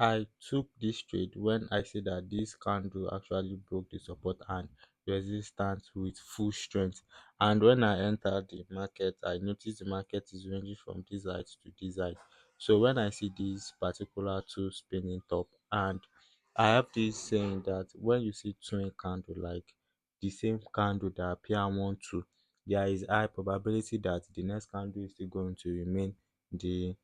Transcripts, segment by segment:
I took this trade when I see that this candle actually broke the support and resistance with full strength. And when I entered the market, I noticed the market is ranging from this height to this height. So when I see this particular two spinning top, and I have this saying that when you see twin candle like the same candle that appear one two, there is high probability that the next candle is still going to remain the,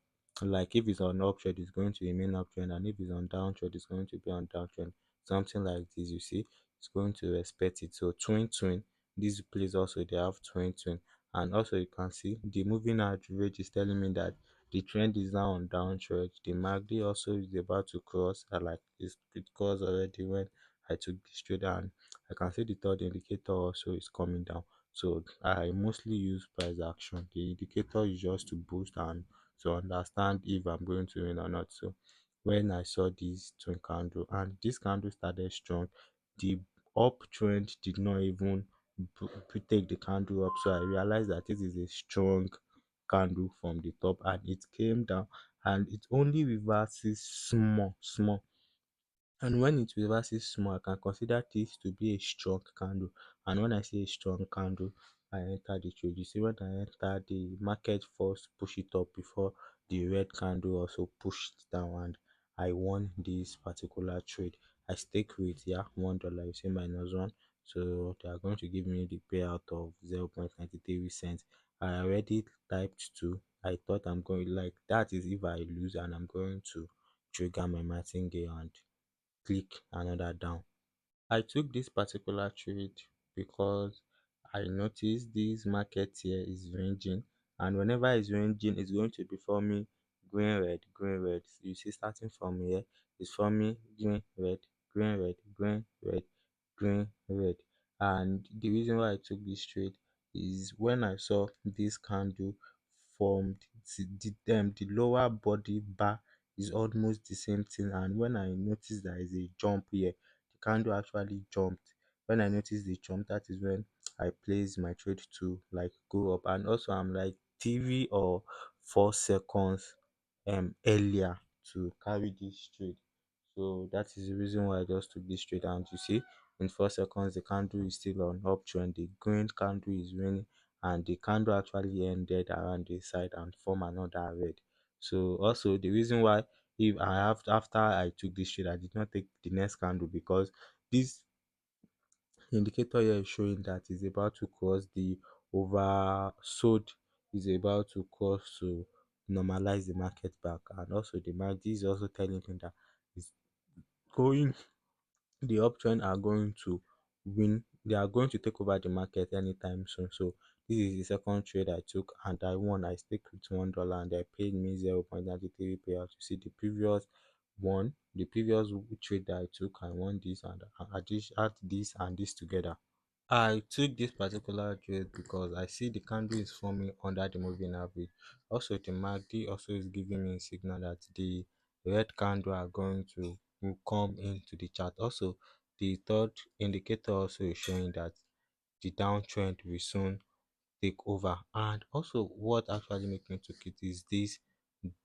like if it's on uptrend it's going to remain uptrend, and if it's on downtrend it's going to be on downtrend, something like this. You see, it's going to respect it. So twin twin, this place also they have twin twin. And also you can see the moving average is telling me that the trend is now on downtrend. The MACD also is about to cross, like it crossed already when I took this trade, and I can see the third indicator also is coming down. So I mostly use price action. The indicator is just to boost and to understand if I'm going to win or not. So when I saw this twin candle and this candle started strong, the uptrend did not even take the candle up. So I realized that this is a strong candle from the top, and it came down and it only reverses small, and when it reverses small, I can consider this to be a strong candle. And when I say a strong candle, I enter the trade. You see, when I enter, the market first push it up before the red candle also pushed it down, and I won this particular trade. I stake with, yeah, $1. You see, minus one. So they are going to give me the payout of 0.93 cents. I already typed two. I thought I'm going, like, that is if I lose, and I'm going to trigger my martingale and click another down. I took this particular trade because I noticed this market here is ranging, and whenever it's ranging it's going to be forming green red. So you see, starting from here it's forming green red, green red, green red, green red. And the reason why I took this trade is when I saw this candle formed, the lower body bar is almost the same thing, and when I noticed there is a jump here, the candle actually jumped. When I noticed the jump, that is when I placed my trade to like go up. And also I'm like 3 or 4 seconds earlier to carry this trade. So that is the reason why I just took this trade. And you see, in 4 seconds the candle is still on uptrend, the green candle is winning, and the candle actually ended around the side and form another red. So also the reason why, if I have, after I took this trade I did not take the next candle, because this indicator here is showing that it's about to cross the oversold, is about to cross to normalize the market back. And also the market is also telling me that it's going, the uptrend are going to win, they are going to take over the market anytime soon. So this is the second trade I took, and I won. I staked with $1 and they paid me 0.93 payout. You see, the previous one, the previous trade that I took, I won this, and I just add this and this together. I took this particular trade because I see the candle is forming under the moving average. Also, the MACD also is giving me a signal that the red candle are going to will come into the chart. Also, the third indicator also is showing that the downtrend will soon take over. And also what actually make me took it is this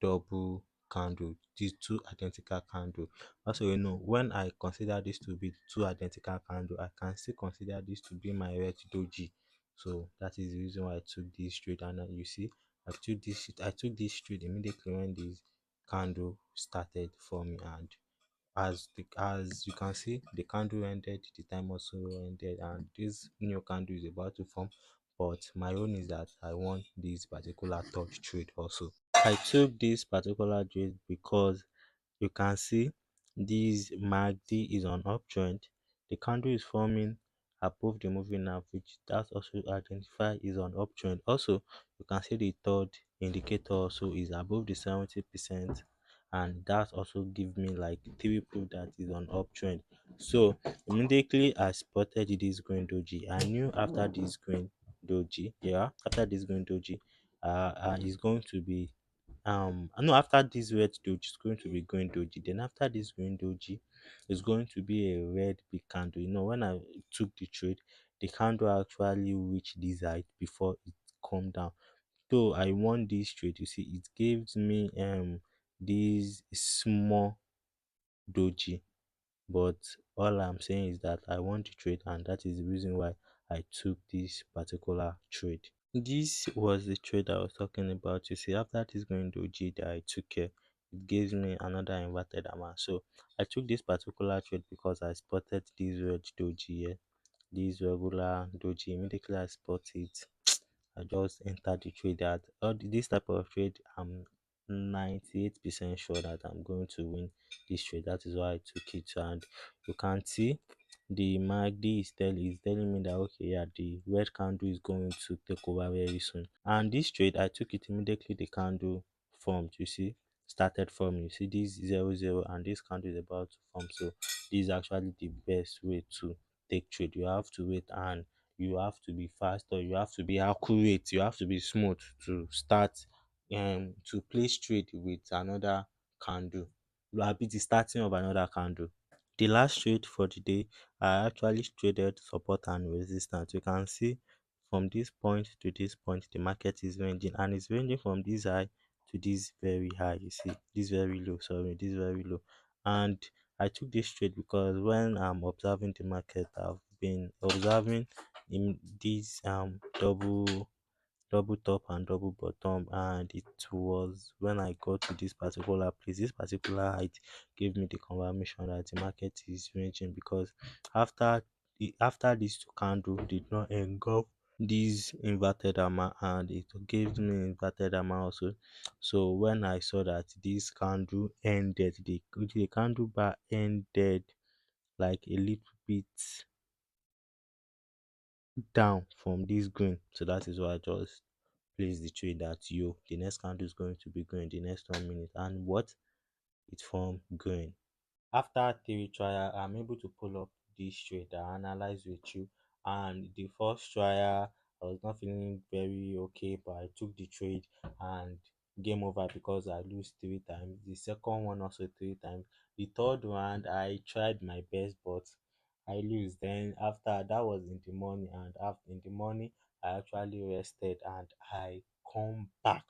double candle, these two identical candle. Also, when I consider this to be two identical candle, I can still consider this to be my red doji. So that is the reason why I took this trade. And you see, I took this trade immediately when this candle started forming. And as you can see, the candle ended, the time also ended, and this new candle is about to form. But my own is that I want this particular touch trade also. I took this particular trade because you can see this MACD is on uptrend. The candle is forming above the moving average. That's also identified is on uptrend. Also, you can see the third indicator also is above the 70%, and that also give me like three proof that is on uptrend. So immediately I spotted this green doji. I knew after this green doji, yeah, after this green doji, is going to be no, after this red doji it's going to be green doji, then after this green doji it's going to be a red big candle. When I took the trade, the candle actually reached this height before it come down. So I won this trade. You see, it gives me this small doji. But all I'm saying is that I want to trade, and that is the reason why I took this particular trade. This was the trade I was talking about. You see, after this going doji that I took care, it gives me another inverted amount. So I took this particular trade because I spotted this red doji here, this regular doji. Immediately I spot it, I just entered the trade. That this type of trade, I'm 98% sure that I'm going to win this trade. That is why I took it. And you can see the MACD is telling me that okay, yeah, the red candle is going to take over very soon. And this trade, I took it immediately. The candle formed. You see, started forming. You see this 00, and this candle is about to form. So this is actually the best way to take trade. You have to wait, and you have to be fast, or you have to be accurate, you have to be smooth to start to place trade with another candle. Will be the starting of another candle. The last trade for the day, I actually traded support and resistance. You can see from this point to this point, the market is ranging, and it's ranging from this high to this very high. You see, this very low, sorry, this very low. And I took this trade because when I'm observing the market, I've been observing in this double top and double bottom, and it was when I got to this particular place, this particular height gave me the confirmation that the market is ranging, because after after this candle did not engulf this inverted amount, and it gave me inverted amount also. So when I saw that this candle ended, the candle bar ended like a little bit down from this green, so that is why I just place the trade that yo, the next candle is going to be green the next 1 minute, and what, it formed green. After three trial, I'm able to pull up this trade that I analyze with you. And the first trial, I was not feeling very okay, but I took the trade and game over because I lose 3 times. The second one also 3 times. The third one, I tried my best, but I lose. Then after that was in the morning, and after in the morning, I actually rested and I come back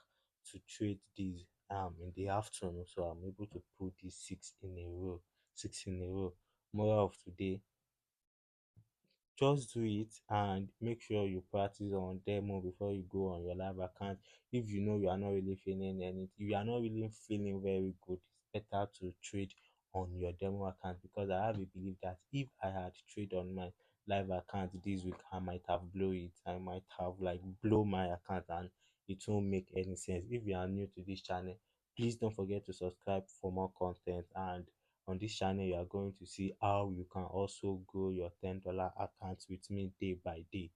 to trade this in the afternoon. So I'm able to put this 6 in a row, 6 in a row. Moral of today, just do it and make sure you practice on demo before you go on your live account. If you know you are not really feeling anything, you are not really feeling very good, it's better to trade on your demo account, because I have a belief that if I had trade on my live account this week, I might have blow it. I might have like blow my account, and it won't make any sense. If you are new to this channel, please don't forget to subscribe for more content. And on this channel, you are going to see how you can also grow your $10 account with me day by day.